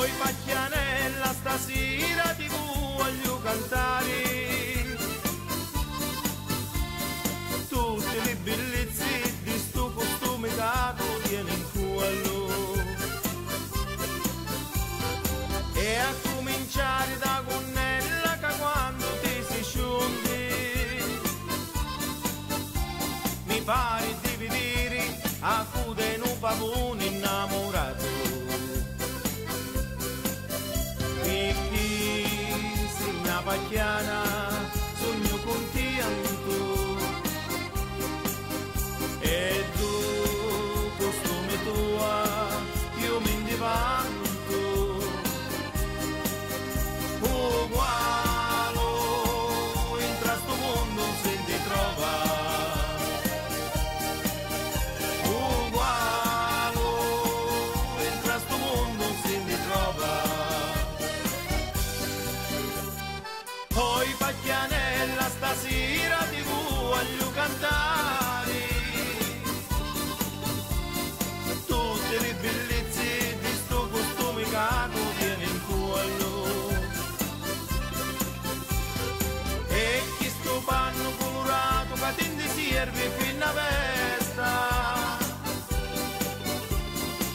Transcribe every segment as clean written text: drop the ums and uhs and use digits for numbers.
Poi Pacchianella stasera ti voglio cantare, tutte le bellezze di sto costume che tu tieni in culo. E a cominciare da gonnella che quando ti si scioglie mi pare di vedere a cude in un pavone innamorato. E chi segna Pacchiana sogno con te anto, e tu costume tua io mi indivanto. Ugualo entra sto mondo se ti trova, ugualo entra sto mondo se ti trova. Poi Pacchianella stasera ti voglio cantare, tutte le bellezze di sto costume che tu tieni in culo. E chi sto panno colorato che ti serve fino a festa,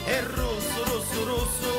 è rosso, rosso, rosso